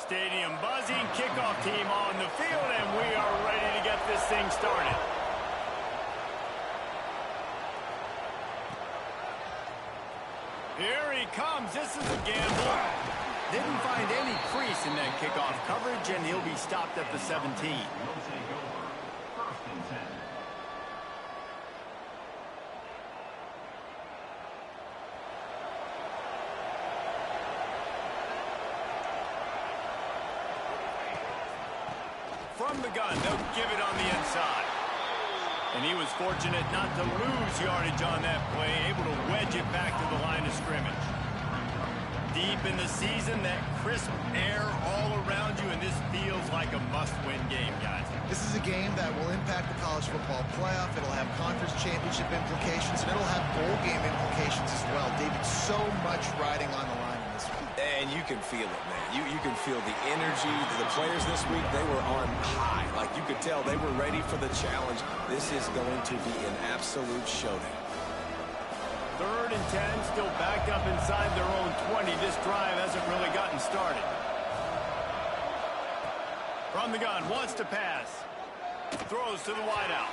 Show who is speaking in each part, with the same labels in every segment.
Speaker 1: Stadium buzzing, kickoff team on the field, and we are ready to get this thing started. Here he comes. This is a gamble. Didn't find any crease in that kickoff coverage, and he'll be stopped at the 17. From the gun, they'll give it on the inside. And he was fortunate not to lose yardage on that play, able to wedge it back to the line of scrimmage. Deep in the season, that crisp air all around you, and this feels like a must-win game, guys.
Speaker 2: This is a game that will impact the college football playoff. It'll have conference championship implications, and it'll have bowl game implications as well. David, so much riding on the line in this week.
Speaker 3: And you can feel it, man. You can feel the energy. The players this week, they were on high. Like, you could tell they were ready for the challenge. This is going to be an absolute showdown.
Speaker 1: 3rd and 10, still backed up inside their own 20. This drive hasn't really gotten started. From the gun, wants to pass. Throws to the wideout.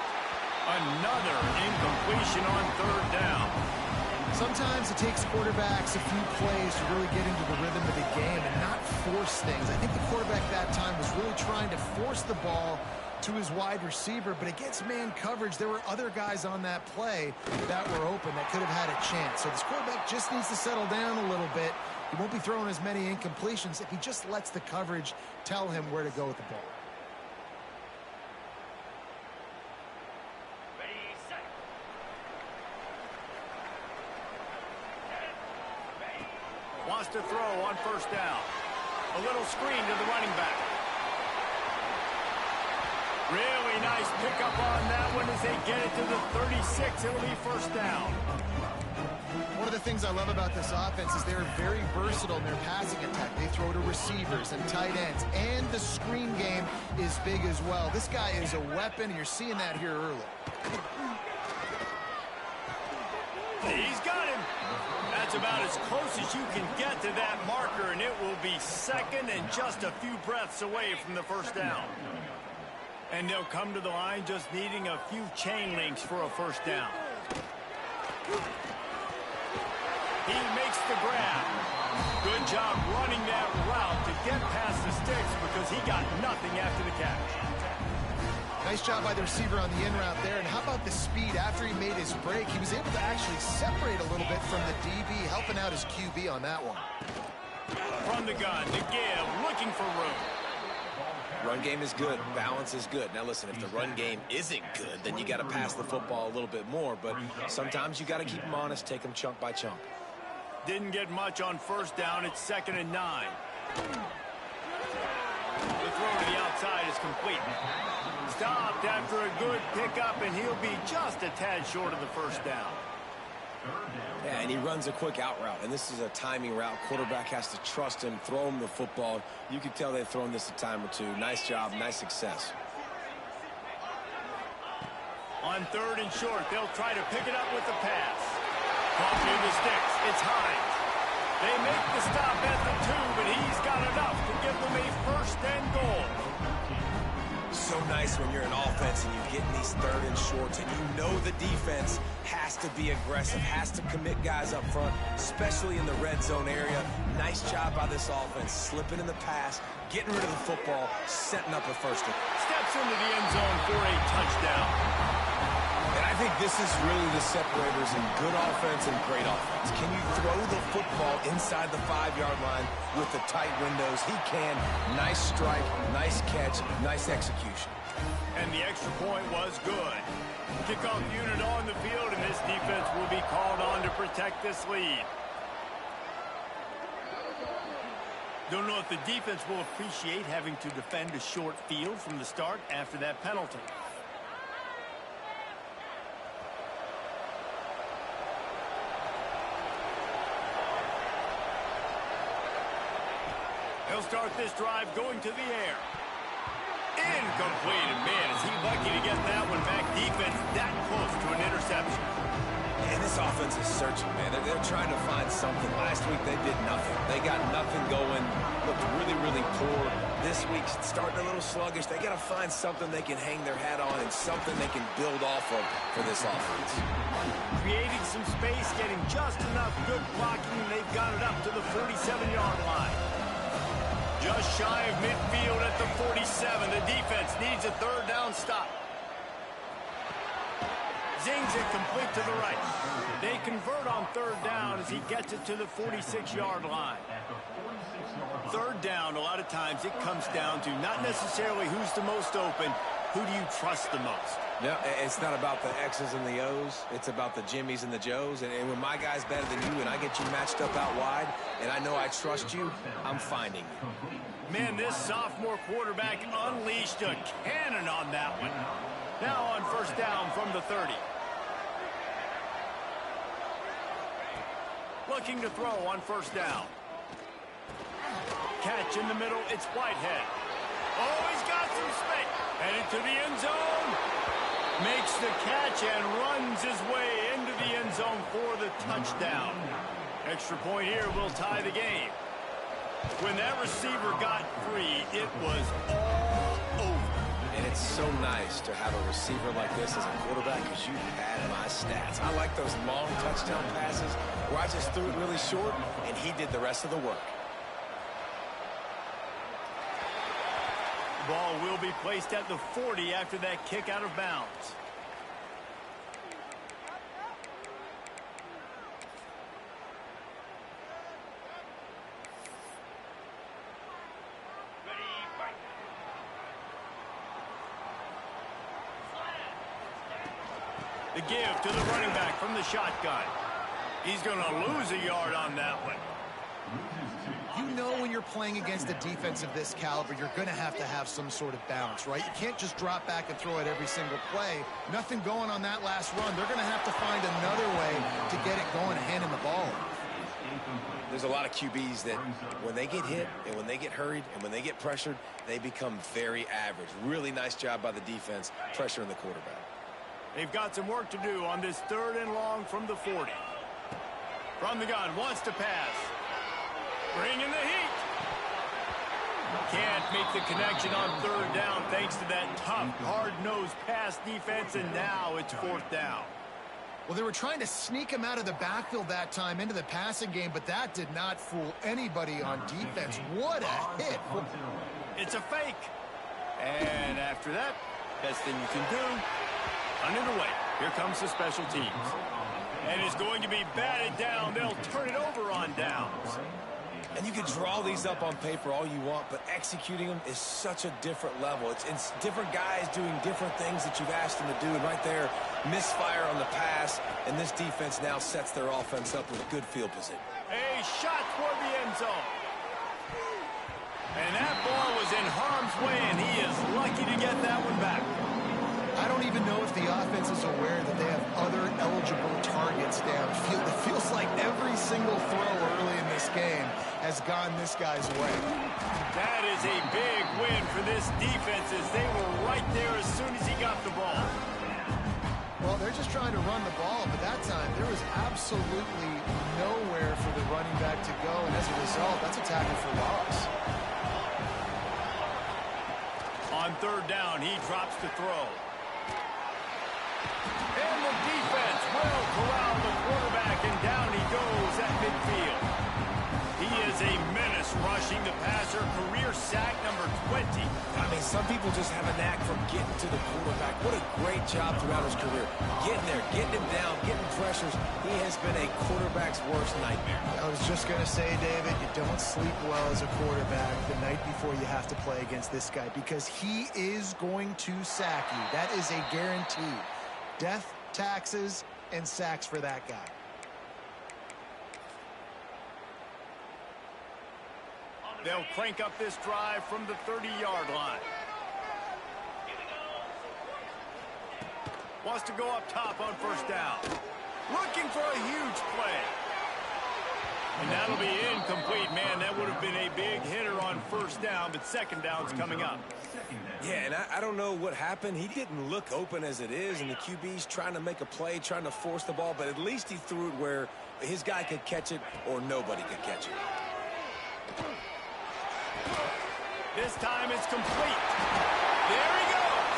Speaker 1: Another incompletion on 3rd down.
Speaker 2: Sometimes it takes quarterbacks a few plays to really get into the rhythm of the game and not force things. I think the quarterback that time was really trying to force the ball to his wide receiver, but against man coverage, there were other guys on that play that were open that could have had a chance. So this quarterback just needs to settle down a little bit. He won't be throwing as many incompletions if he just lets the coverage tell him where to go with the ball.
Speaker 1: Wants to throw on 1st down. A little screen to the running back. Really nice pickup on that one as they get it to the 36. It'll be 1st down.
Speaker 2: One of the things I love about this offense is they're very versatile in their passing attack. They throw to receivers and tight ends, and the screen game is big as well. This guy is a weapon, and you're seeing that here early.
Speaker 1: He's got him. That's about as close as you can get to that marker, and it will be 2nd and just a few breaths away from the 1st down. And they'll come to the line just needing a few chain links for a 1st down. He makes the grab. Good job running that route to get past the sticks because he got nothing after the catch.
Speaker 2: Nice job by the receiver on the in route there. And how about the speed after he made his break? He was able to actually separate a little bit from the DB, helping out his QB on that one.
Speaker 1: From the gun, the give, looking for room.
Speaker 3: Run game is good. Balance is good. Now, listen, if the run game isn't good, then you got to pass the football a little bit more. But sometimes you got to keep them honest, take them chunk by chunk.
Speaker 1: Didn't get much on 1st down. It's 2nd and 9. The throw to the outside is complete. Stopped after a good pickup, and he'll be just a tad short of the 1st down.
Speaker 3: Yeah, and he runs a quick out route, and this is a timing route. Quarterback has to trust him, throw him the football. You can tell they've thrown this a time or two. Nice job, nice success.
Speaker 1: On 3rd and short, they'll try to pick it up with the pass. Caught near the sticks. It's Hines. They make the stop at the 2, but he's got enough to give them a 1st and goal.
Speaker 3: So nice when you're an offense and you get in these 3rd and shorts and you know the defense has to be aggressive, has to commit guys up front, especially in the red zone area. Nice job by this offense, slipping in the pass, getting rid of the football, setting up a 1st down.
Speaker 1: Steps into the end zone for a touchdown.
Speaker 3: And I think this is really the separators in good offense and great offense. Can you throw the football inside the 5-yard line with the tight windows? He can. Nice strike, nice catch, nice execution.
Speaker 1: And the extra point was good. Kickoff unit on the field, and this defense will be called on to protect this lead. Don't know if the defense will appreciate having to defend a short field from the start after that penalty. He'll start this drive going to the air. Incomplete, and man, is he lucky to get that one back. Defense that close to an interception.
Speaker 3: And this offense is searching, man. They're trying to find something. Last week, they did nothing. They got nothing going, looked really, really poor. This week's starting a little sluggish. They got to find something they can hang their hat on and something they can build off of for this offense.
Speaker 1: Creating some space, getting just enough good blocking, and they've got it up to the 47-yard line. Just shy of midfield at the 47. The defense needs a third down stop. Zings it complete to the right. They convert on third down as he gets it to the 46-yard line. Third down, a lot of times it comes down to not necessarily who's the most open, who do you trust the most?
Speaker 3: No, it's not about the X's and the O's. It's about the Jimmies and the Joes. And when my guy's better than you and I get you matched up out wide and I know I trust you, I'm finding you.
Speaker 1: Man, this sophomore quarterback unleashed a cannon on that one. Now on first down from the 30. Looking to throw on first down. Catch in the middle, it's Whitehead. Oh, he's got some space. Headed to the end zone. Makes the catch and runs his way into the end zone for the touchdown. Extra point here will tie the game. When that receiver got free, it was all over.
Speaker 3: And it's so nice to have a receiver like this as a quarterback because you had my stats. I like those long touchdown passes where I just threw it really short and he did the rest of the work.
Speaker 1: The ball will be placed at the 40 after that kick out of bounds. The give to the running back from the shotgun. He's going to lose a yard on that one.
Speaker 2: You know when you're playing against a defense of this caliber, you're going to have some sort of balance, right? You can't just drop back and throw it every single play. Nothing going on that last run. They're going to have to find another way to get it going and handing the ball off.
Speaker 3: There's a lot of QBs that when they get hit and when they get hurried and when they get pressured, they become very average. Really nice job by the defense pressuring the quarterback.
Speaker 1: They've got some work to do on this third and long from the 40. From the gun, wants to pass. Bringing the heat. Can't make the connection on third down thanks to that tough, hard-nosed pass defense, and now it's fourth down.
Speaker 2: Well, they were trying to sneak him out of the backfield that time into the passing game, but that did not fool anybody on defense. What a hit.
Speaker 1: It's a fake. And after that, best thing you can do, under the way. Here comes the special teams. And it's going to be batted down. They'll turn it over on downs.
Speaker 3: And you can draw these up on paper all you want, but executing them is such a different level. It's different guys doing different things that you've asked them to do. And right there, misfire on the pass, and this defense now sets their offense up with good field position.
Speaker 1: A shot toward the end zone. And that ball was in harm's way, and he is lucky to get that one back.
Speaker 2: I don't even know if the offense is aware that they have other eligible targets downfield. It feels like every single throw early in this game has gone this guy's way.
Speaker 1: That is a big win for this defense as they were right there as soon as he got the ball.
Speaker 2: Well, they're just trying to run the ball, but that time there was absolutely nowhere for the running back to go, and as a result, that's a tackle for loss.
Speaker 1: On third down, he drops to throw. And the defense will corral the quarterback, and down he goes at midfield. He is a menace rushing the passer, career sack number 20.
Speaker 3: I mean, some people just have a knack for getting to the quarterback. What a great job throughout his career. Getting there, getting him down, getting pressures. He has been a quarterback's worst nightmare.
Speaker 2: I was just going to say, David, you don't sleep well as a quarterback the night before you have to play against this guy because he is going to sack you. That is a guarantee. Death, taxes, and sacks for that guy.
Speaker 1: They'll crank up this drive from the 30-yard line. Wants to go up top on first down. Looking for a huge play. And that'll be incomplete. Man, that would have been a big hitter on first down, but second down's coming up.
Speaker 3: Yeah, and I don't know what happened. He didn't look open as it is, and the QB's trying to make a play, trying to force the ball, but at least he threw it where his guy could catch it or nobody could catch it.
Speaker 1: This time it's complete. There he goes.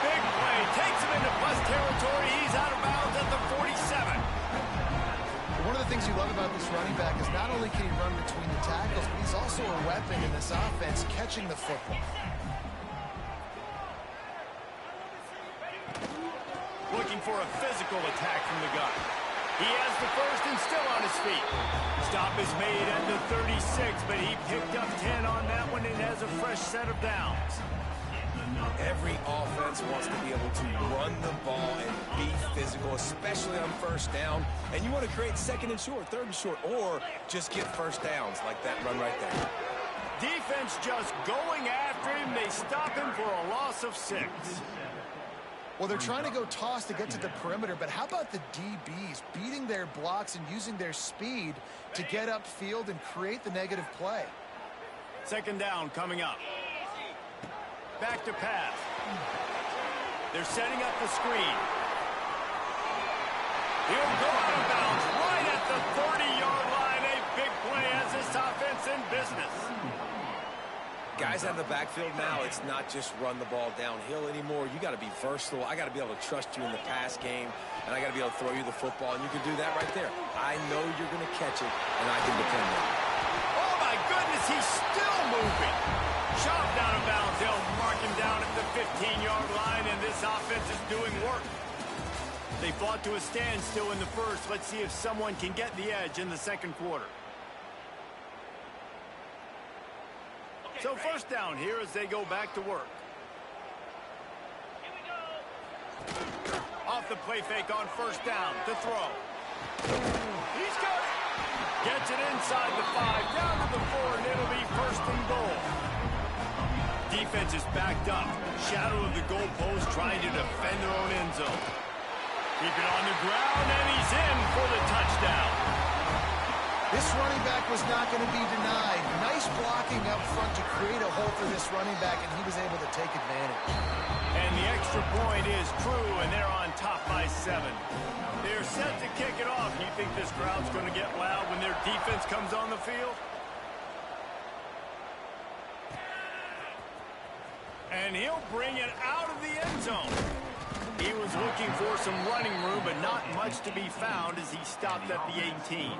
Speaker 1: Big play. Takes him into plus territory. He's out of bounds at the 47.
Speaker 2: One of the things you love about this running back is not only can he run between the tackles, but he's also a weapon in this offense, catching the football.
Speaker 1: Looking for a physical attack from the gun. He has the first and still on his feet. Stop is made at the 36, but he picked up 10 on that one and has a fresh set of downs.
Speaker 3: Every offense wants to be able to run the ball and be physical, especially on first down. And you want to create second and short, third and short, or just get first downs like that run right there.
Speaker 1: Defense just going after him. They stop him for a loss of 6.
Speaker 2: Well, they're trying to go toss to get to the perimeter, but how about the DBs beating their blocks and using their speed to get upfield and create the negative play?
Speaker 1: Second down coming up. Back to pass. They're setting up the screen. He'll go out of bounds right at the 30-yard line. A big play as this offense in business.
Speaker 3: Guys out of the backfield now, it's not just run the ball downhill anymore. You got to be versatile. I got to be able to trust you in the pass game, and I got to be able to throw you the football, and you can do that right there. I know you're going to catch it, and I can depend on it.
Speaker 1: Oh, my goodness, he's still moving. Chopped out of bounds. They'll mark him down at the 15-yard line, and this offense is doing work. They fought to a standstill in the first. Let's see if someone can get the edge in the second quarter. So first down here as they go back to work. Off the play fake on first down to throw. He's got it. Gets it inside the 5, down to the 4, and it'll be first and goal. Defense is backed up. Shadow of the goalpost trying to defend their own end zone. Keep it on the ground, and he's in for the touchdown.
Speaker 2: This running back was not going to be denied. Nice blocking up front to create a hole for this running back, and he was able to take advantage.
Speaker 1: And the extra point is true, and they're on top by 7. They're set to kick it off. You think this crowd's going to get loud when their defense comes on the field? And he'll bring it out of the end zone. He was looking for some running room, but not much to be found as he stopped at the 18.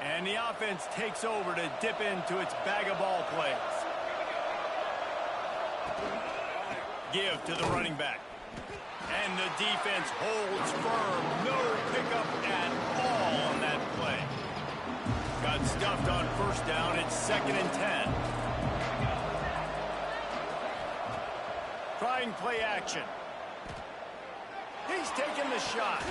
Speaker 1: And the offense takes over to dip into its bag of ball plays. Give to the running back. And the defense holds firm. No pickup at all on that play. Got stuffed on first down. It's 2nd and 10. Trying play action. He's taking the shot.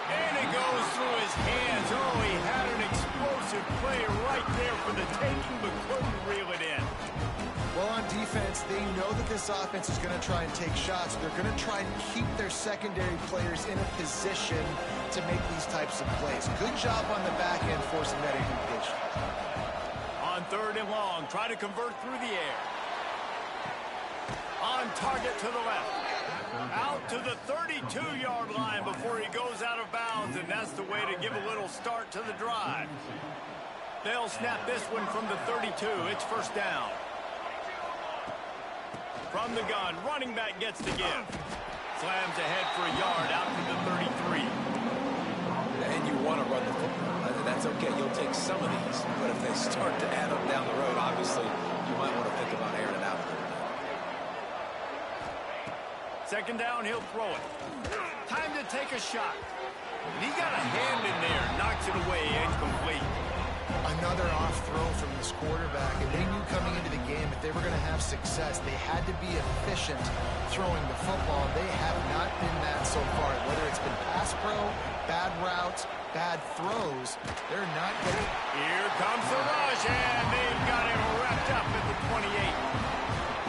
Speaker 1: And it goes through his hands. Oh, he had an explosive play right there for the taking, but couldn't reel it in.
Speaker 2: Well, on defense, they know that this offense is going to try and take shots. They're going to try and keep their secondary players in a position to make these types of plays. Good job on the back end forcing that incompletion.
Speaker 1: On 3rd and long, try to convert through the air. On target to the left. Out to the 32-yard line before he goes out of bounds, and that's the way to give a little start to the drive. They'll snap this one from the 32. It's first down. From the gun, running back gets the give. Slams ahead for a yard out to the 33.
Speaker 3: And you want to run the football. That's okay. You'll take some of these, but if they start to add up down the road, obviously, you might want to think about airing it out.
Speaker 1: Second down, he'll throw it. Time to take a shot. He got a hand in there, knocks it away, incomplete.
Speaker 2: Another off throw from this quarterback, and they knew coming into the game if they were going to have success, they had to be efficient throwing the football. They have not been that so far. Whether it's been pass pro, bad routes, bad throws, they're not good.
Speaker 1: Here comes the rush, and they've got him wrapped up at the 28.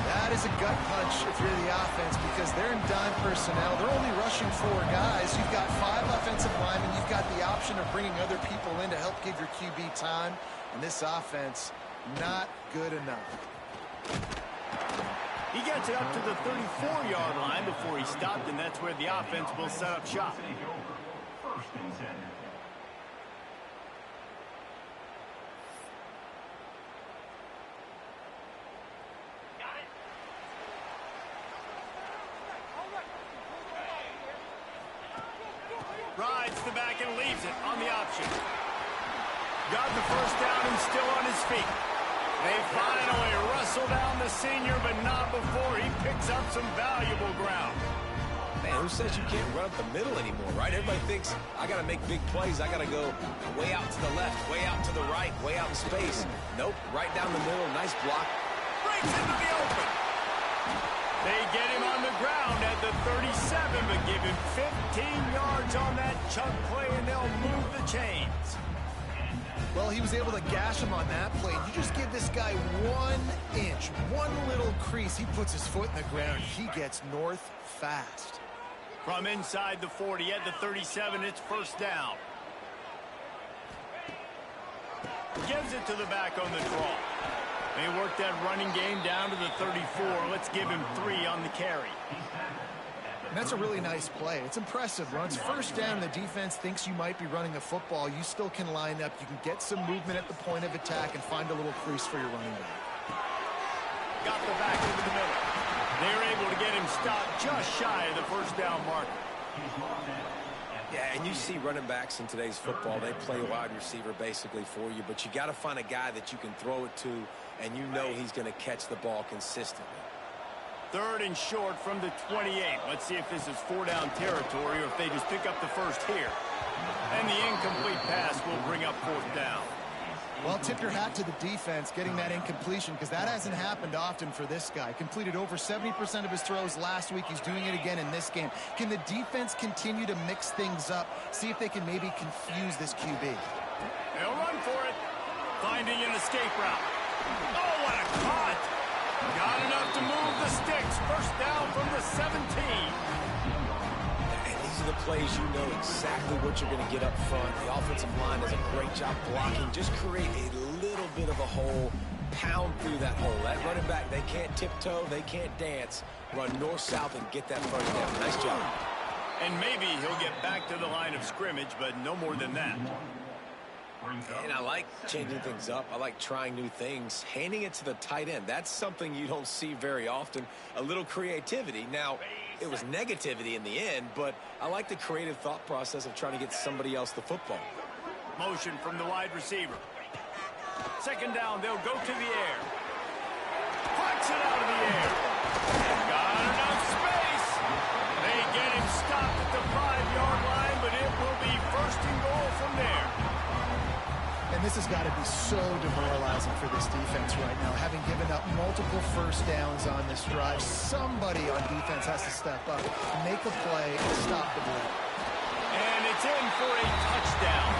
Speaker 2: That is a gut punch if you're the offense because they're in dime personnel. They're only rushing 4 guys. You've got 5 offensive linemen. You've got the option of bringing other people in to help give your QB time. And this offense, not good enough.
Speaker 1: He gets it up to the 34-yard line before he stopped, and that's where the offense will set up shop. Rides the back and leaves it on the option. Got the first down and still on his feet. They finally wrestle down the senior, but not before he picks up some valuable ground.
Speaker 3: Man, who says you can't run up the middle anymore, right? Everybody thinks, I got to make big plays. I got to go way out to the left, way out to the right, way out in space. Nope, right down the middle. Nice block.
Speaker 1: Breaks into the open. They get him on the ground at the 37, but give him 15 yards on that chunk play, and they'll move the chains.
Speaker 2: Well, he was able to gash him on that play. You just give this guy 1 inch, one little crease. He puts his foot in the ground. He gets north fast.
Speaker 1: From inside the 40 at the 37, it's first down. Gives it to the back on the draw. They work that running game down to the 34. Let's give him 3 on the carry.
Speaker 2: And that's a really nice play. It's impressive. Runs first down, the defense thinks you might be running the football. You still can line up. You can get some movement at the point of attack and find a little crease for your running back.
Speaker 1: Got the back over the middle. They're able to get him stopped just shy of the first down marker.
Speaker 3: Yeah, and you see running backs in today's football, they play wide receiver basically for you, but you got to find a guy that you can throw it to, and you know he's going to catch the ball consistently.
Speaker 1: 3rd and short from the 28. Let's see if this is 4-down territory or if they just pick up the first here. And the incomplete pass will bring up 4th down.
Speaker 2: Well, tip your hat to the defense getting that incompletion because that hasn't happened often for this guy. Completed over 70% of his throws last week. He's doing it again in this game. Can the defense continue to mix things up? See if they can maybe confuse this QB.
Speaker 1: They'll run for it. Finding an escape route. Oh, what a cut! Got enough to move the sticks. First down from the 17.
Speaker 3: And these are the plays you know exactly what you're going to get up front. The offensive line does a great job blocking. Just create a little bit of a hole. Pound through that hole. That running back, they can't tiptoe. They can't dance. Run north-south and get that first down. Nice job.
Speaker 1: And maybe he'll get back to the line of scrimmage, but no more than that.
Speaker 3: And I like changing things up. I like trying new things. Handing it to the tight end, that's something you don't see very often. A little creativity. Now, it was negativity in the end, but I like the creative thought process of trying to get somebody else the football.
Speaker 1: Motion from the wide receiver. 2nd down, they'll go to the air. Punch it out of the air. Got enough space. They get him stopped at the 5-yard line, but it will be 1st and goal from there.
Speaker 2: And this has got to be so demoralizing for this defense right now. Having given up multiple first downs on this drive, somebody on defense has to step up, make a play, and stop the bleed.
Speaker 1: And it's in for a touchdown.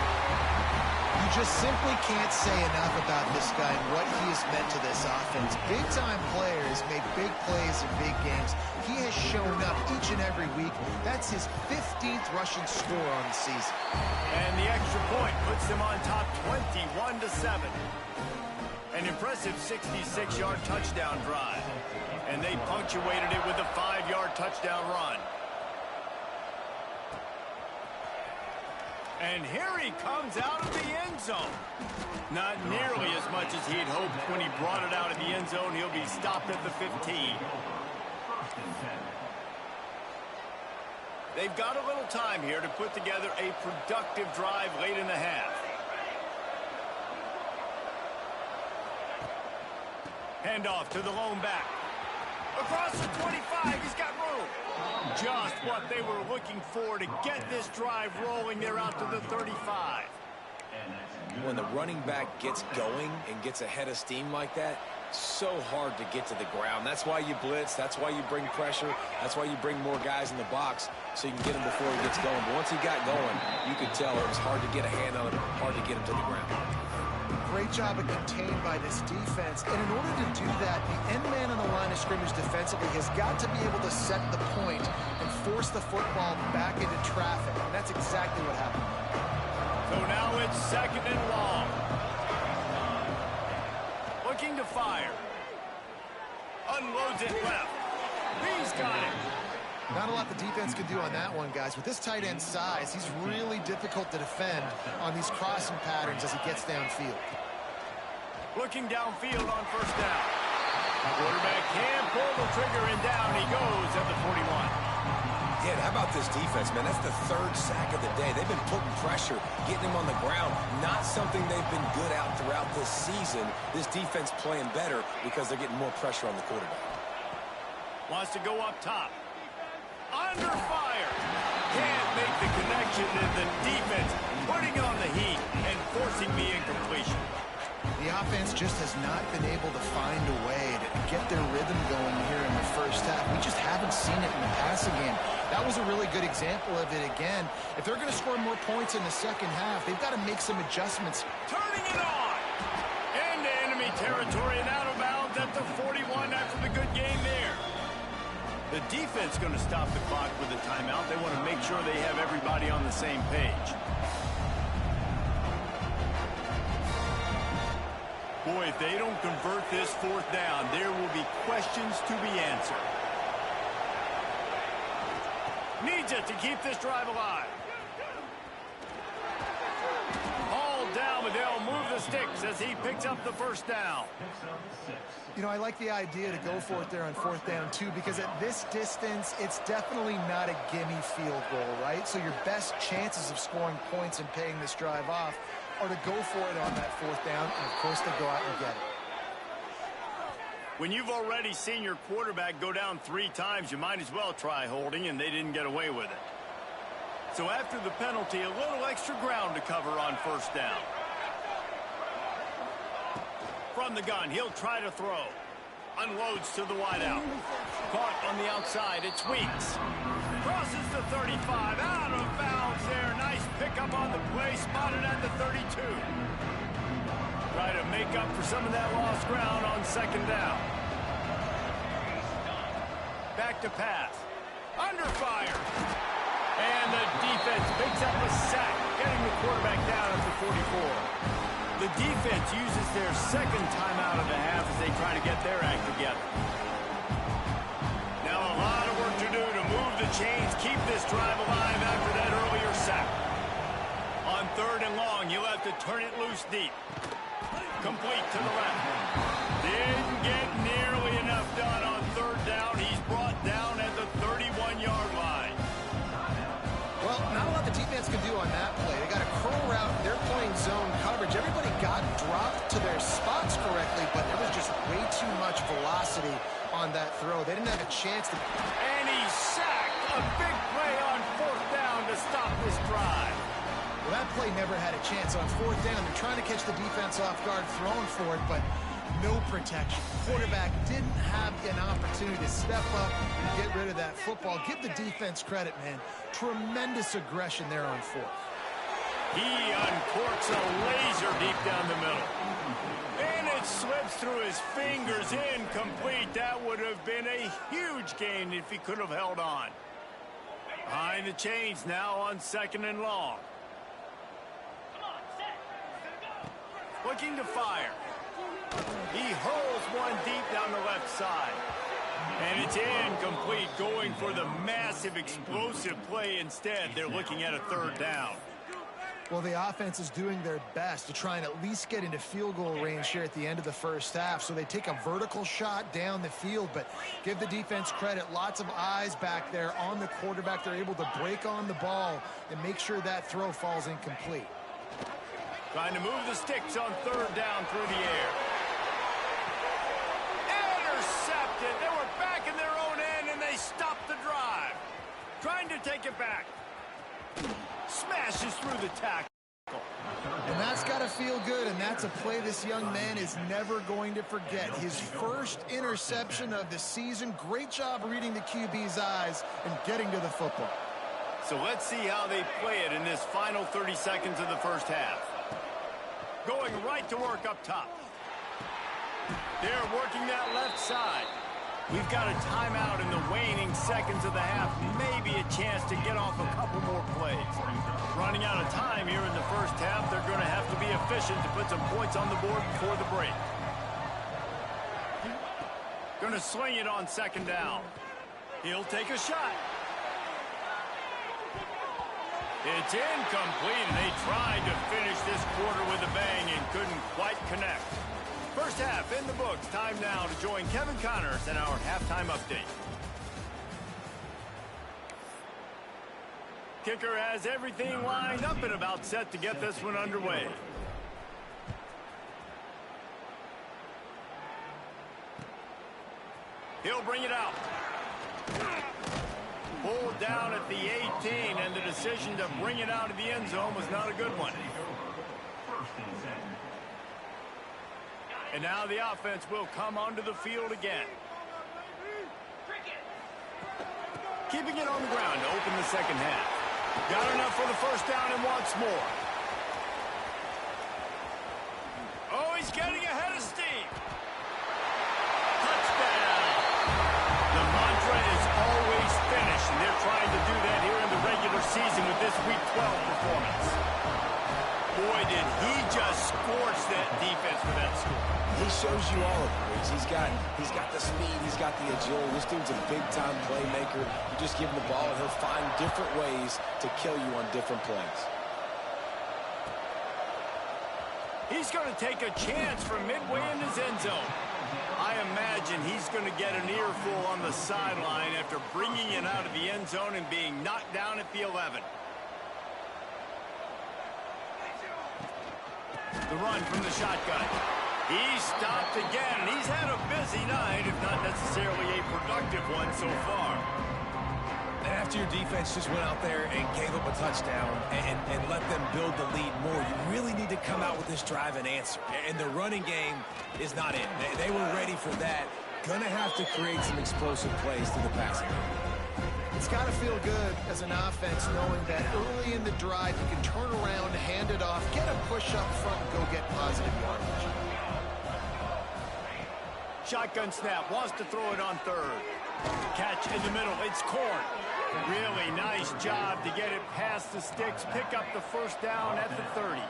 Speaker 2: You just simply can't say enough about this guy and what he has meant to this offense. Big-time players make big plays in big games. He has shown up each and every week. That's his 15th rushing score on the season.
Speaker 1: And the extra point puts them on top 21-7. An impressive 66-yard touchdown drive. And they punctuated it with a 5-yard touchdown run. And here he comes out of the end zone. Not nearly as much as he'd hoped when he brought it out of the end zone. He'll be stopped at the 15. They've got a little time here to put together a productive drive late in the half. Handoff to the lone back. Across the 25, he's got room. Just what they were looking for to get this drive rolling. They're out to the 35.
Speaker 3: When the running back gets going and gets ahead of steam like that, so hard to get to the ground. That's why you blitz. That's why you bring pressure. That's why you bring more guys in the box so you can get him before he gets going. But once he got going, you could tell it was hard to get a hand on him, hard to get him to the ground.
Speaker 2: great job of contained by this defense. And in order to do that, the end man on the line of scrimmage defensively has got to be able to set the point and force the football back into traffic. And that's exactly what happened.
Speaker 1: So now it's 2nd and long. Looking to fire. Unloads it left. He's got it.
Speaker 2: Not a lot the defense can do on that one, guys. With this tight end size, he's really difficult to defend on these crossing patterns as he gets downfield.
Speaker 1: Looking downfield on 1st down. Quarterback can pull the trigger, and down he goes at the 41.
Speaker 3: Yeah, how about this defense, man? That's the 3rd sack of the day. They've been putting pressure, getting him on the ground. Not something they've been good at throughout this season. This defense playing better because they're getting more pressure on the quarterback.
Speaker 1: Wants to go up top. Under fire. Can't make the connection, and the defense putting on the heat and forcing the incompletion.
Speaker 2: The offense just has not been able to find a way to get their rhythm going here in the first half. We just haven't seen it in the passing game. That was a really good example of it again. If they're going to score more points in the second half, they've got to make some adjustments.
Speaker 1: Turning it on. Into enemy territory and out of bounds at the 41 after the good game there. The defense going to stop the clock with a timeout. They want to make sure they have everybody on the same page. Boy, if they don't convert this 4th down, there will be questions to be answered. Needs it to keep this drive alive. Hauled down, but they'll move the sticks as he picks up the 1st down.
Speaker 2: You know, I like the idea to go for it there on 4th down, too, because at this distance, it's definitely not a gimme field goal, right? So your best chances of scoring points and paying this drive off are to go for it on that 4th down, and, of course, to go out and get it.
Speaker 1: When you've already seen your quarterback go down 3 times, you might as well try holding, and they didn't get away with it. So after the penalty, a little extra ground to cover on 1st down. From the gun, he'll try to throw. Unloads to the wideout. Caught on the outside, it's Weeks. Crosses the 35, out of bounds there. Nice pickup on the play, spotted at the 32. Try to make up for some of that lost ground on 2nd down. Back to pass. Under fire. And the defense picks up a sack, getting the quarterback down at the 44. The defense uses their 2nd timeout of the half as they try to get their act together. Now a lot of work to do to move the chains, keep this drive alive after that earlier sack. On 3rd and long, you'll have to turn it loose deep. Complete to the left. Didn't get nearly enough done on 3rd down. He's brought down at the 31-yard line.
Speaker 2: Well, not a lot the defense can do on that play. They got a curl route. They're playing zone coverage. Everybody got dropped to their spots correctly, but there was just way too much velocity on that throw. They didn't have a chance to...
Speaker 1: And he's sacked. A big play on 4th down to stop this drive.
Speaker 2: Well, that play never had a chance. On 4th down, they're trying to catch the defense off guard, throwing for it, but no protection. Quarterback didn't have an opportunity to step up and get rid of that football. Give the defense credit, man. Tremendous aggression there on 4th.
Speaker 1: He uncorks a laser deep down the middle. And it slips through his fingers, incomplete. That would have been a huge gain if he could have held on. Behind the chains now on 2nd and long. Looking to fire. He hurls one deep down the left side. And it's incomplete, going for the massive explosive play instead. They're looking at a 3rd down.
Speaker 2: Well, the offense is doing their best to try and at least get into field goal range here at the end of the first half. So they take a vertical shot down the field, but give the defense credit. Lots of eyes back there on the quarterback. They're able to break on the ball and make sure that throw falls incomplete.
Speaker 1: Trying to move the sticks on 3rd down through the air. Intercepted. They were back in their own end, and they stopped the drive. Trying to take it back. Smashes through the tackle.
Speaker 2: And that's got to feel good, and that's a play this young man is never going to forget. His first interception of the season. Great job reading the QB's eyes and getting to the football.
Speaker 1: So let's see how they play it in this final 30 seconds of the first half. Going going right to work up top. They're working that left side. We've got a timeout in the waning seconds of the half. Maybe a chance to get off a couple more plays. Running out of time here in the first half. They're going to have to be efficient to put some points on the board before the break. Going to sling it on second down. He'll take a shot. It's incomplete, and they tried to finish this quarter with a bang and couldn't quite connect. First half in the books. Time now to join Kevin Connors in our halftime update. Kicker has everything lined up and about set to get this one underway. He'll bring it out. Pulled down at the 18, and the decision to bring it out of the end zone was not a good one. And now the offense will come onto the field again. Keeping it on the ground to open the second half. Got enough for the first down and wants more. Oh, he's getting ahead of steam. Touchdown. The mantra is always finish, and they're trying to do that here in the regular season with this Week 12 performance. Boy, did he just scorch that defense for that score.
Speaker 3: He shows you all of it. He's got the speed, he's got the agility. This dude's a big-time playmaker. You just give him the ball, and he'll find different ways to kill you on different plays.
Speaker 1: He's going to take a chance from midway in his end zone. I imagine he's going to get an earful on the sideline after bringing it out of the end zone and being knocked down at the 11. The run from the shotgun. He stopped again. He's had a busy night, if not necessarily a productive one so far.
Speaker 3: And after your defense just went out there and gave up a touchdown and let them build the lead more, you really need to come out with this drive and answer. And the running game is not it. They were ready for that. Gonna have to create some explosive plays to the passing game.
Speaker 2: It's got to feel good as an offense knowing that early in the drive you can turn around, hand it off, get a push up front, and go get positive yardage.
Speaker 1: Shotgun snap, wants to throw it on third. Catch in the middle, it's Corn. Really nice job to get it past the sticks, pick up the first down at the 30.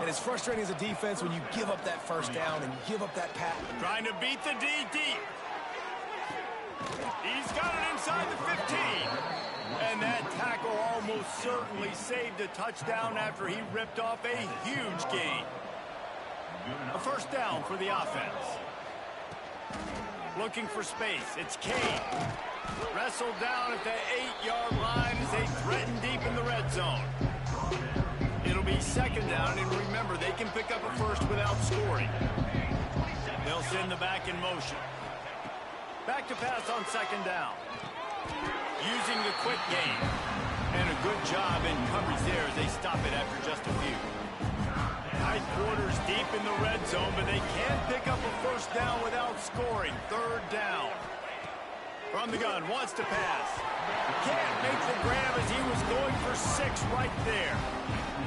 Speaker 3: And it's frustrating as a defense when you give up that first down and you give up that pass.
Speaker 1: Trying to beat the D deep. He's got it inside the 15. And that tackle almost certainly saved a touchdown after he ripped off a huge gain. A first down for the offense. Looking for space. It's Kane. Wrestled down at the 8-yard line as they threaten deep in the red zone. It'll be second down, and remember, they can pick up a first without scoring. They'll send the back in motion. Back to pass on second down. Using the quick game. And a good job in coverage there as they stop it after just a few. Tight quarters deep in the red zone, but they can't pick up a first down without scoring. Third down. From the gun, wants to pass. Can't make the grab as he was going for 6 right there.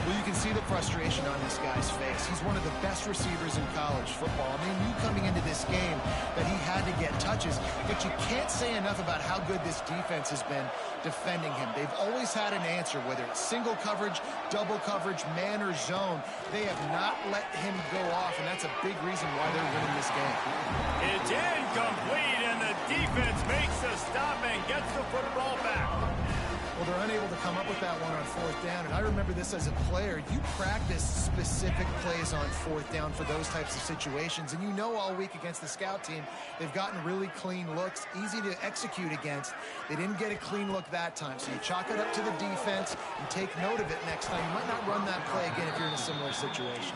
Speaker 2: Well, you can see the frustration on this guy's face. He's one of the best receivers in college football. I mean, you coming into this game that he had to get touches, but you can't say enough about how good this defense has been defending him. They've always had an answer, whether it's single coverage, double coverage, man or zone. They have not let him go off, and that's a big reason why they're winning this game.
Speaker 1: It's incomplete, and the defense makes the stop and gets the football back.
Speaker 2: Well, they're unable to come up with that one on fourth down, and I remember this as a player. You practice specific plays on fourth down for those types of situations, and you know all week against the scout team, they've gotten really clean looks, easy to execute against. They didn't get a clean look that time, so you chalk it up to the defense and take note of it next time. You might not run that play again if you're in a similar situation.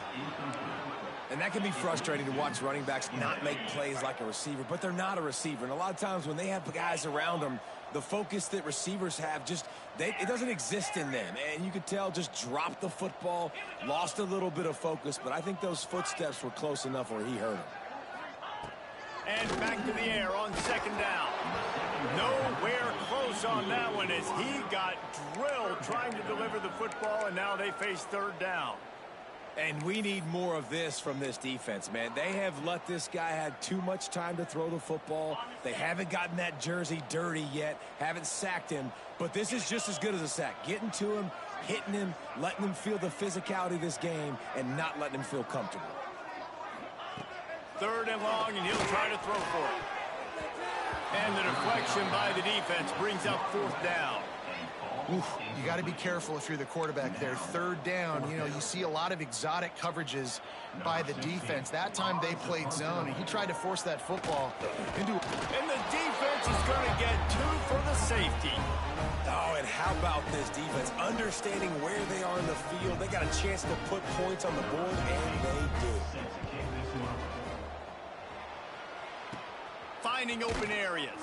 Speaker 3: And that can be frustrating to watch running backs not make plays like a receiver, but they're not a receiver. And a lot of times when they have guys around them, the focus that receivers have it doesn't exist in them. And you could tell just dropped the football, lost a little bit of focus, but I think those footsteps were close enough where he hurt him.
Speaker 1: And back to the air on second down. Nowhere close on that one as he got drilled trying to deliver the football, and now they face third down.
Speaker 3: And we need more of this from this defense, man. They have let this guy have too much time to throw the football. They haven't gotten that jersey dirty yet, haven't sacked him. But this is just as good as a sack. Getting to him, hitting him, letting him feel the physicality of this game, and not letting him feel comfortable.
Speaker 1: 3rd and long, and he'll try to throw for it. And the deflection by the defense brings up 4th down.
Speaker 2: Oof, you got to be careful if you're the quarterback there. 3rd down, you know, you see a lot of exotic coverages by the defense. That time they played zone, and he tried to force that football into...
Speaker 1: And the defense is going to get 2 for the safety.
Speaker 3: Oh, and how about this defense? Understanding where they are in the field. They got a chance to put points on the board, and they do.
Speaker 1: Finding open areas.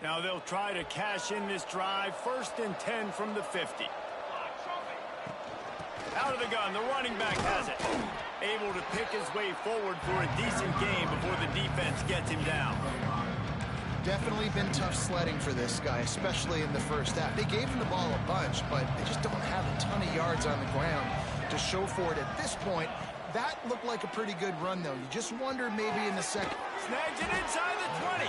Speaker 1: Now they'll try to cash in this drive. 1st and 10 from the 50. Out of the gun, the running back has it. Able to pick his way forward for a decent game before the defense gets him down.
Speaker 2: Definitely been tough sledding for this guy, especially in the first half. They gave him the ball a bunch, but they just don't have a ton of yards on the ground to show for it at this point. That looked like a pretty good run, though. You just wonder maybe in the second.
Speaker 1: Snags it inside the 20.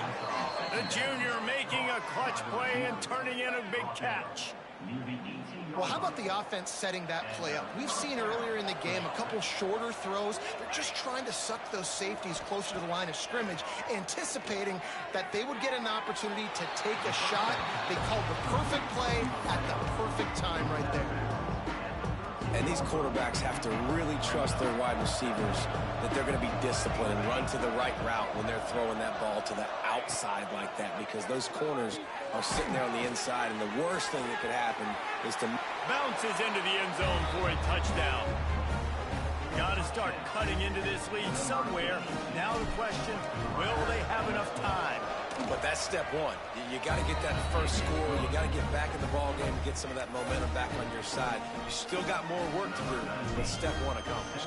Speaker 1: The junior making a clutch play and turning in a big catch.
Speaker 2: Well, how about the offense setting that play up? We've seen earlier in the game a couple shorter throws. They're just trying to suck those safeties closer to the line of scrimmage, anticipating that they would get an opportunity to take a shot. They called the perfect play at the perfect time right there.
Speaker 3: And these quarterbacks have to really trust their wide receivers that they're going to be disciplined and run to the right route when they're throwing that ball to the outside like that, because those corners are sitting there on the inside, and the worst thing that could happen is to...
Speaker 1: Bounces into the end zone for a touchdown. Got to start cutting into this lead somewhere. Now the question, will they have enough time?
Speaker 3: But that's step one. You got to get that first score. You got to get back in the ball game and get some of that momentum back on your side. You still got more work to do, but step one accomplished.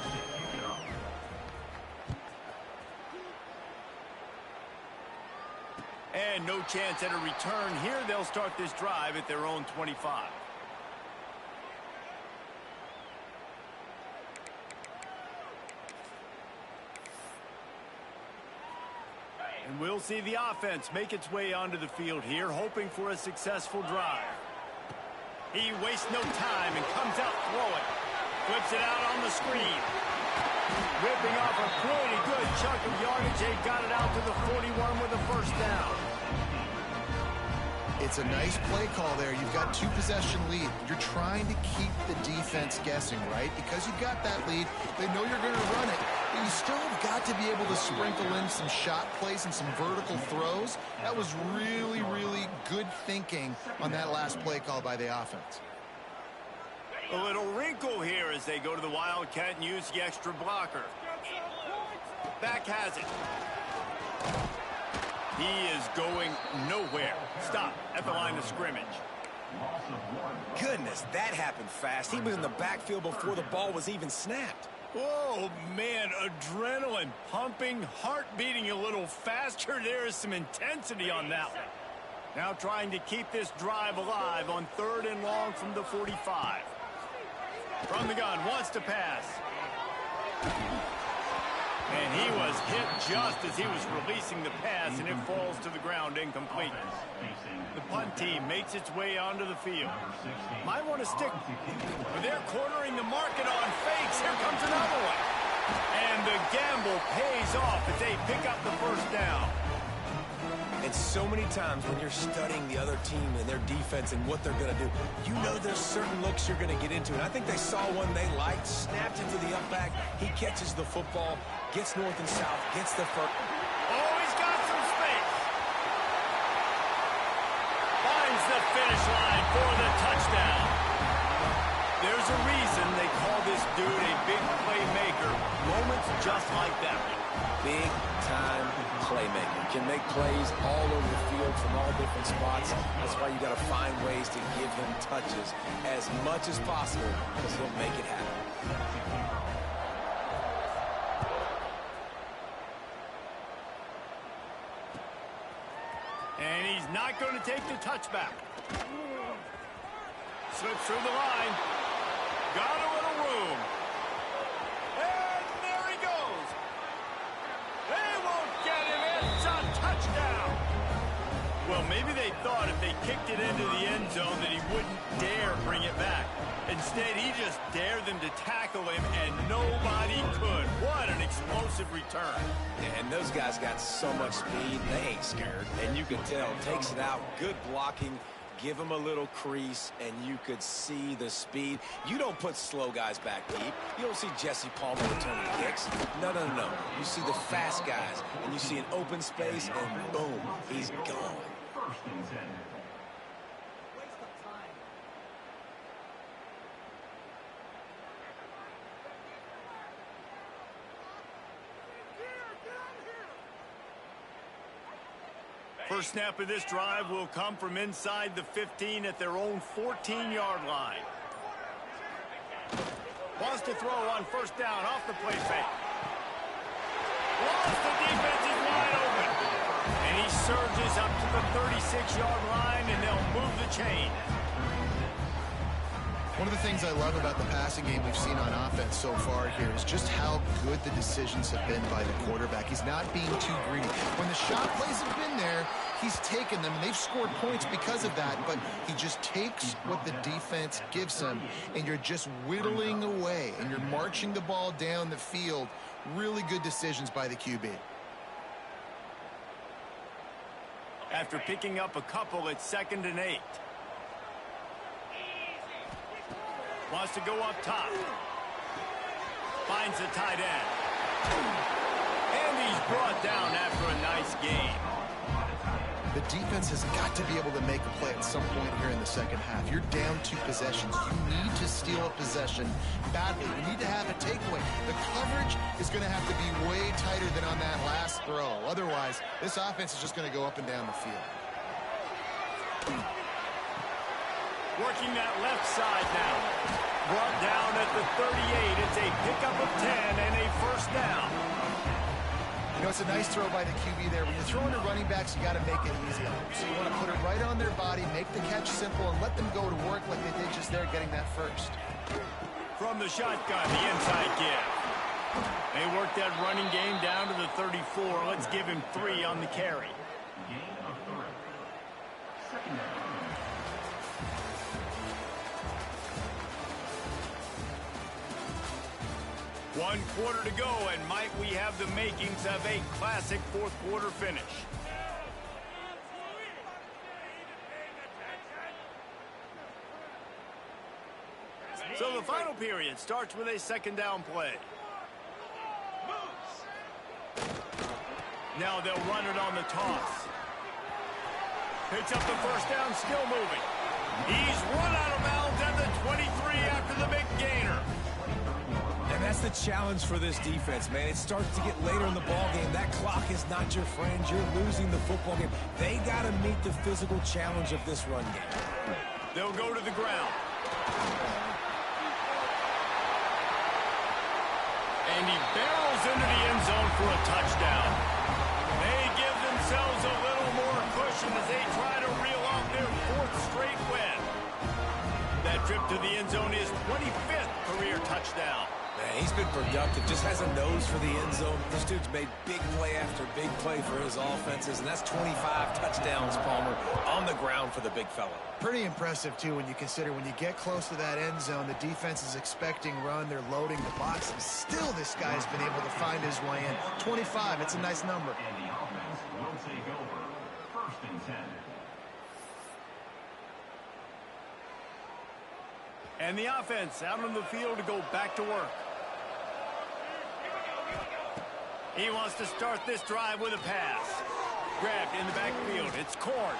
Speaker 1: And no chance at a return here. They'll start this drive at their own 25. And we'll see the offense make its way onto the field here, hoping for a successful drive. He wastes no time and comes out throwing. Flips it out on the screen. Ripping off a pretty good chunk of yardage. They got it out to the 41 with a 1st down.
Speaker 2: It's a nice play call there. You've got 2-possession lead. You're trying to keep the defense guessing, right? Because you've got that lead, they know you're going to run it, but you still have got to be able to sprinkle in some shot plays and some vertical throws. That was really, really good thinking on that last play call by the offense.
Speaker 1: A little wrinkle here as they go to the Wildcat and use the extra blocker. Back has it. He is going nowhere. Stop at the line of scrimmage.
Speaker 3: Goodness, that happened fast. He was in the backfield before the ball was even snapped.
Speaker 1: Oh, man, adrenaline pumping, heart beating a little faster. There is some intensity on that one. Now trying to keep this drive alive on 3rd and long from the 45. From the gun, wants to pass. And he was hit just as he was releasing the pass, and it falls to the ground incomplete. The punt team makes its way onto the field. Might want to stick. They're cornering the market on fakes. Here comes another one. And the gamble pays off as they pick up the 1st down.
Speaker 3: And so many times when you're studying the other team and their defense and what they're going to do, you know there's certain looks you're going to get into. And I think they saw one they liked, snapped into the up back. He catches the football, gets north and south, gets the first.
Speaker 1: Oh, he's got some space. Finds the finish line for the touchdown. There's a reason they call this dude a big playmaker. Moments just like that one.
Speaker 3: Big time playmaker. Can make plays all over the field from all different spots. That's why you got to find ways to give him touches as much as possible, because he'll make it happen.
Speaker 1: And he's not going to take the touchback. Slips through the line. Got a little room. And there he goes. They won't get him. It's a touchdown. Well, maybe they thought if they kicked it into the end zone that he wouldn't dare bring it back. Instead, he just dared them to tackle him, and nobody could. What an explosive return.
Speaker 3: Yeah, and those guys got so much speed, they ain't scared. And you can tell, takes it out, good blocking, give him a little crease, and you could see the speed. You don't put slow guys back deep. You don't see Jesse Palmer returning kicks. No. You see the fast guys, and you see an open space, and boom, he's gone.
Speaker 4: First and 10.
Speaker 1: First snap of this drive will come from inside the 15 at their own 14-yard line. Wants to throw on first down off the play fake. Lost, the defense is wide open. And he surges up to the 36-yard line, and they'll move the chain.
Speaker 2: One of the things I love about the passing game we've seen on offense so far here is just how good the decisions have been by the quarterback. He's not being too greedy. When the shot plays have been there, he's taken them, and they've scored points because of that, but he just takes what the defense gives him, and you're just whittling away, and you're marching the ball down the field. Really good decisions by the QB.
Speaker 1: After picking up a couple, it's 2nd and 8. Wants to go up top. Finds the tight end. And he's brought down after a nice gain.
Speaker 2: The defense has got to be able to make a play at some point here in the second half. You're down 2 possessions. You need to steal a possession badly. You need to have a takeaway. The coverage is going to have to be way tighter than on that last throw. Otherwise, this offense is just going to go up and down the field.
Speaker 1: Working that left side now. Brought down at the 38. It's a pickup of 10 and a first down.
Speaker 2: You know, it's a nice throw by the QB there. When you're throwing to running backs, you got to make it easy on them. So you want to put it right on their body, make the catch simple, and let them go to work like they did just there getting that first.
Speaker 1: From the shotgun, the inside give. They work that running game down to the 34. Let's give him 3 on the carry.
Speaker 4: Gain of 3. Second down.
Speaker 1: One quarter to go, and might we have the makings of a classic fourth quarter finish. So the final period starts with a 2nd down play. Now they'll run it on the toss. Picks up the first down, still moving. He's run out of bounds at the 23 after the big gainer.
Speaker 3: And that's the challenge for this defense, man. It starts to get later in the ball game. That clock is not your friend. You're losing the football game. They got to meet the physical challenge of this run game.
Speaker 1: They'll go to the ground. And he barrels into the end zone for a touchdown. They give themselves a little more cushion as they try to reel off their 4th straight win. That trip to the end zone is 25th career touchdown.
Speaker 3: Man, he's been productive, just has a nose for the end zone. This dude's made big play after big play for his offenses, and that's 25 touchdowns, Palmer, on the ground for the big fella.
Speaker 2: Pretty impressive, too, when you consider when you get close to that end zone, the defense is expecting run, they're loading the box, and still this guy's been able to find his way in. 25, it's a nice number.
Speaker 4: And the offense will take over. First and 10.
Speaker 1: And the offense out on the field to go back to work. He wants to start this drive with a pass. Grabbed in the backfield. It's Corn.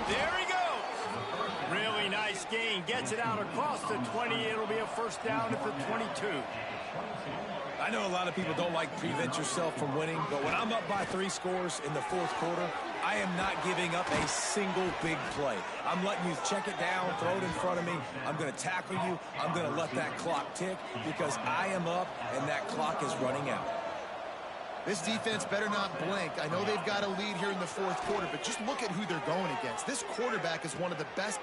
Speaker 1: There he goes. Really nice gain. Gets it out across the 20. It'll be a first down at the 22.
Speaker 3: I know a lot of people don't like prevent yourself from winning, but when I'm up by 3 scores in the 4th quarter, I am not giving up a single big play. I'm letting you check it down, throw it in front of me. I'm going to tackle you. I'm going to let that clock tick because I am up and that clock is running out.
Speaker 2: This defense better not blink. I know they've got a lead here in the 4th quarter, but just look at who they're going against. This quarterback is one of the best.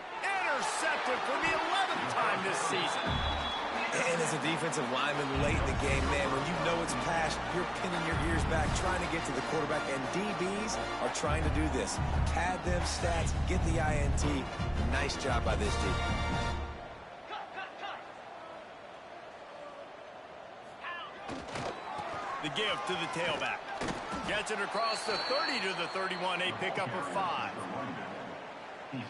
Speaker 1: intercepted for the 11th time this season.
Speaker 3: And as a defensive lineman late in the game, man, when you know it's past, you're pinning your ears back, trying to get to the quarterback, and DBs are trying to do this. Pad them stats, get the INT. Nice job by this team.
Speaker 1: The give to the tailback. Gets it across the 30 to the 31, a pickup of 5.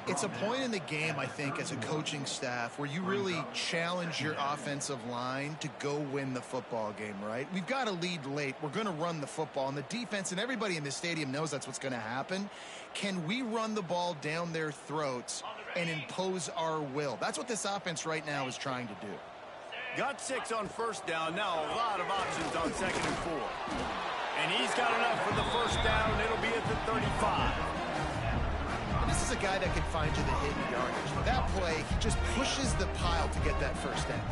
Speaker 2: It's a point in the game, I think, as a coaching staff where you really challenge your offensive line to go win the football game, right? We've got to lead late. We're going to run the football. And the defense and everybody in the stadium knows that's what's going to happen. Can we run the ball down their throats and impose our will? That's what this offense right now is trying to do.
Speaker 1: Got 6 on first down. Now a lot of options on 2nd and 4. And he's got enough for the first down. It'll be at the 35.
Speaker 2: This is a guy that can find you the hidden yardage. That play, he just pushes the pile to get that first down.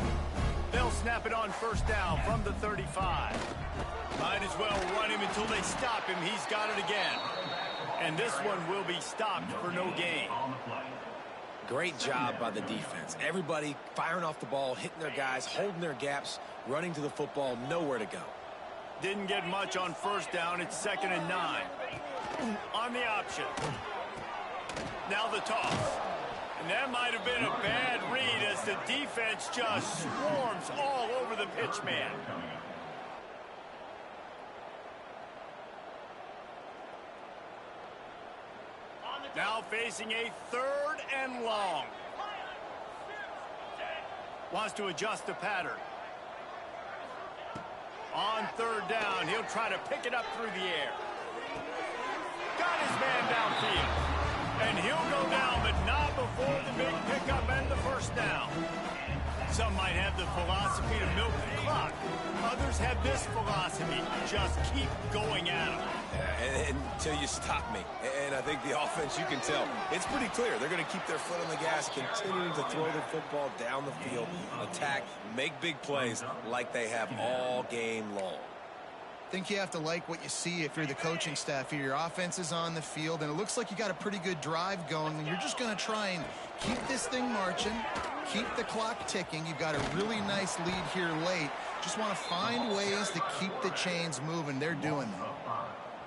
Speaker 1: They'll snap it on first down from the 35. Might as well run him until they stop him. He's got it again. And this one will be stopped for no gain.
Speaker 3: Great job by the defense. Everybody firing off the ball, hitting their guys, holding their gaps, running to the football, nowhere to go.
Speaker 1: Didn't get much on first down. It's 2nd and 9. On the option. Now the toss. And that might have been a bad read as the defense just swarms all over the pitch man. Now facing a 3rd and long. Wants to adjust the pattern. On 3rd down, he'll try to pick it up through the air. Got his man downfield. And he'll go down, but not before the big pickup and the first down. Some might have the philosophy to milk the clock. Others have this philosophy, just keep going at them.
Speaker 3: Yeah, until you stop me. And I think the offense, you can tell, it's pretty clear. They're going to keep their foot on the gas, continuing to throw the football down the field, attack, make big plays like they have all game long.
Speaker 2: I think you have to like what you see if you're the coaching staff here. Your offense is on the field, and it looks like you got a pretty good drive going, and you're just going to try and keep this thing marching, keep the clock ticking. You've got a really nice lead here late. Just want to find ways to keep the chains moving. They're doing that.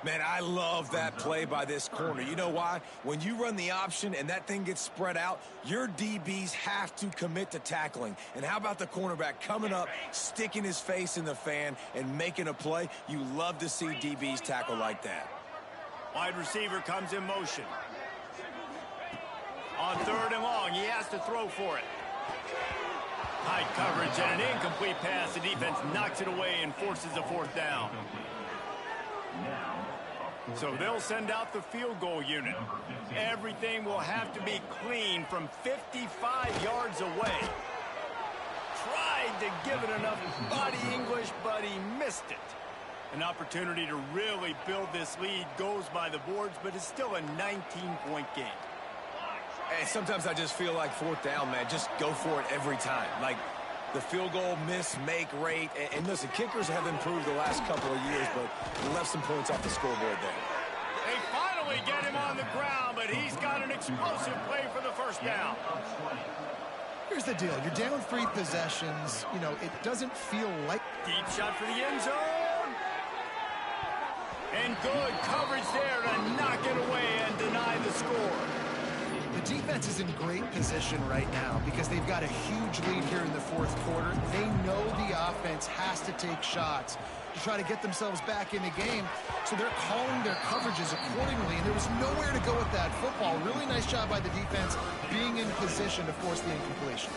Speaker 3: Man, I love that play by this corner. You know why? When you run the option and that thing gets spread out, your DBs have to commit to tackling. And how about the cornerback coming up, sticking his face in the fan, and making a play? You love to see DBs tackle like that.
Speaker 1: Wide receiver comes in motion. On 3rd and long, he has to throw for it. High coverage and an incomplete pass. The defense knocks it away and forces a 4th down. So they'll send out the field goal unit. Everything will have to be clean from 55 yards away. Tried to give it enough body English, but he missed it. An opportunity to really build this lead goes by the boards, but it's still a 19-point game.
Speaker 3: And sometimes I just feel like 4th down, man. Just go for it every time. Like the field goal miss-make rate. And listen, kickers have improved the last couple of years, but he left some points off the scoreboard there.
Speaker 1: They finally get him on the ground, but he's got an explosive play for the first down.
Speaker 2: Here's the deal. You're down 3 possessions. You know, it doesn't feel like...
Speaker 1: Deep shot for the end zone. And good coverage there to knock it away and deny the score.
Speaker 2: The defense is in great position right now because they've got a huge lead here in the 4th quarter. They know the offense has to take shots to try to get themselves back in the game, so they're calling their coverages accordingly, and there was nowhere to go with that football. Really nice job by the defense being in position to force the incompletion.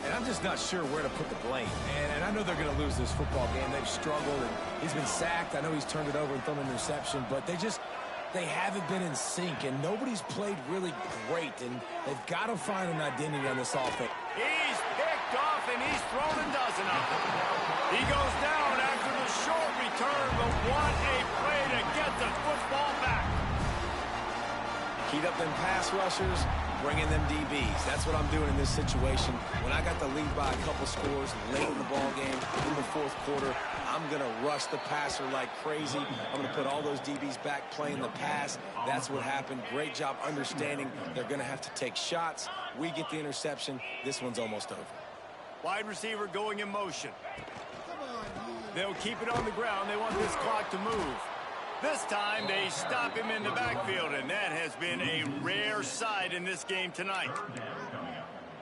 Speaker 3: And I'm just not sure where to put the blame. And I know they're going to lose this football game. They've struggled, and he's been sacked. I know he's turned it over and thrown an interception, but they haven't been in sync, and nobody's played really great, and they've got to find an identity on this offense.
Speaker 1: He's picked off, and he's thrown a dozen of them. He goes down after the short return, but what a play to get the football back.
Speaker 3: Keyed up them pass rushers. bringing them DBs. That's what I'm doing in this situation. When I got the lead by a couple scores late in the ball game, in the fourth quarter, I'm going to rush the passer like crazy. I'm going to put all those DBs back playing the pass. That's what happened. Great job understanding they're going to have to take shots. We get the interception. This one's almost over.
Speaker 1: Wide receiver going in motion. They'll keep it on the ground. They want this clock to move. This time they stop him in the backfield, and that has been a rare sight in this game tonight.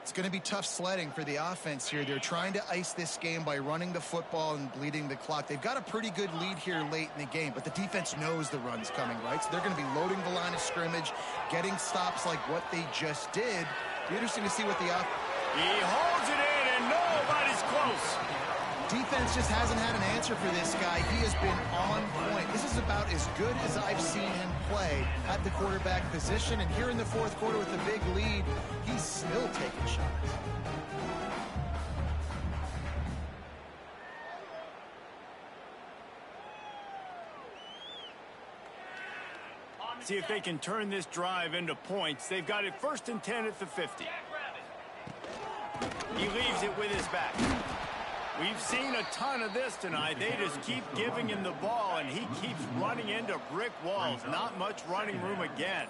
Speaker 2: It's going to be tough sledding for the offense here. They're trying to ice this game by running the football and bleeding the clock. They've got a pretty good lead here late in the game, but the defense knows the run's coming, right? So they're going to be loading the line of scrimmage, getting stops like what they just did. It'll be interesting to see what the
Speaker 1: He holds it in, and nobody's close.
Speaker 2: defense just hasn't had an answer for this guy. He has been on point. This is about as good as I've seen him play at the quarterback position. And here in the fourth quarter with a big lead, he's still taking shots.
Speaker 1: See if they can turn this drive into points. They've got it 1st and 10 at the 50. He leaves it with his back. We've seen a ton of this tonight. They just keep giving him the ball, and he keeps running into brick walls. Not much running room again.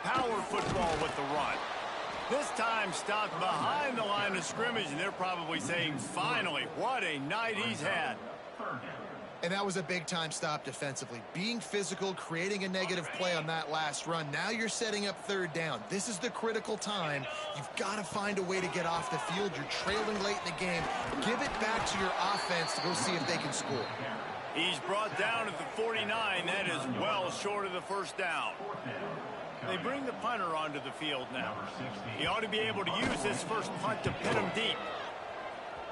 Speaker 1: Power football with the run. This time stopped behind the line of scrimmage, and they're probably saying, finally, what a night he's had.
Speaker 2: And that was a big-time stop defensively. Being physical, creating a negative play on that last run. Now you're setting up 3rd down. This is the critical time. You've got to find a way to get off the field. You're trailing late in the game. Give it back to your offense to go see if they can score.
Speaker 1: He's brought down at the 49. That is well short of the 1st down. They bring the punter onto the field now. He ought to be able to use this first punt to pin him deep.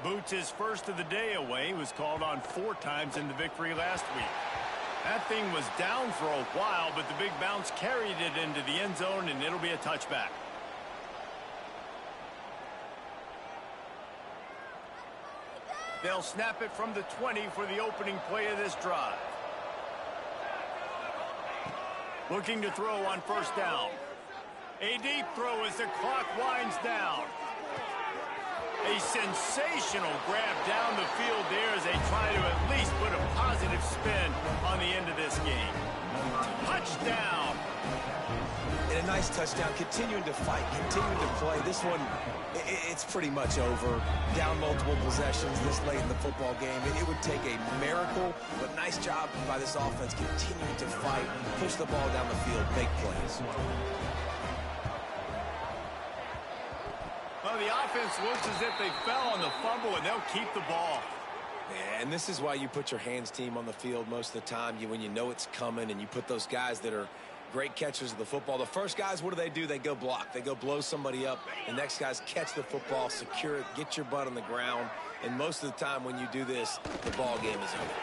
Speaker 1: Boots his first of the day away. He was called on 4 times in the victory last week. That thing was down for a while, but the big bounce carried it into the end zone, and it'll be a touchback. They'll snap it from the 20 for the opening play of this drive. Looking to throw on 1st down. A deep throw as the clock winds down. A sensational grab down the field there as they try to at least put a positive spin on the end of this game. Touchdown!
Speaker 3: And a nice touchdown, continuing to fight, continuing to play. This one, it's pretty much over. Down multiple possessions this late in the football game. It would take a miracle, but nice job by this offense continuing to fight, push the ball down the field, make plays.
Speaker 1: Well, the offense looks as if they fell on the fumble, and they'll keep the ball.
Speaker 3: Yeah, and this is why you put your hands team on the field most of the time. When you know it's coming, and you put those guys that are great catchers of the football. The first guys, what do? They go block. They go blow somebody up. The next guys catch the football, secure it, get your butt on the ground. And most of the time when you do this, the ball game is over.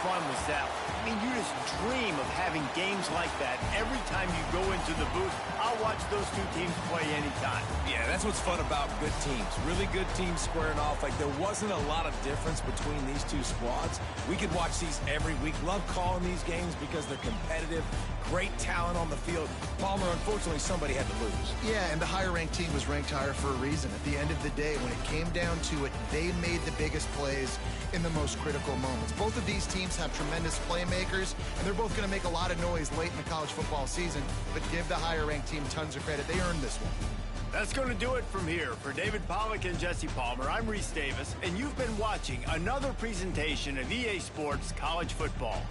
Speaker 1: Fun was that? I mean, you just dream of having games like that every time you go into the booth. I'll watch those 2 teams play anytime.
Speaker 3: Yeah, that's what's fun about good teams. Really good teams squaring off. Like, there wasn't a lot of difference between these 2 squads. We could watch these every week. Love calling these games because they're competitive. Great talent on the field. Palmer, unfortunately, somebody had to lose.
Speaker 2: Yeah, and the higher-ranked team was ranked higher for a reason. At the end of the day, when it came down to it, they made the biggest plays in the most critical moments. Both of these teams have tremendous playmakers, and they're both going to make a lot of noise late in the college football season, but give the higher-ranked team tons of credit. They earned this one.
Speaker 1: That's going to do it from here. For David Pollack and Jesse Palmer, I'm Reese Davis, and you've been watching another presentation of EA Sports College Football.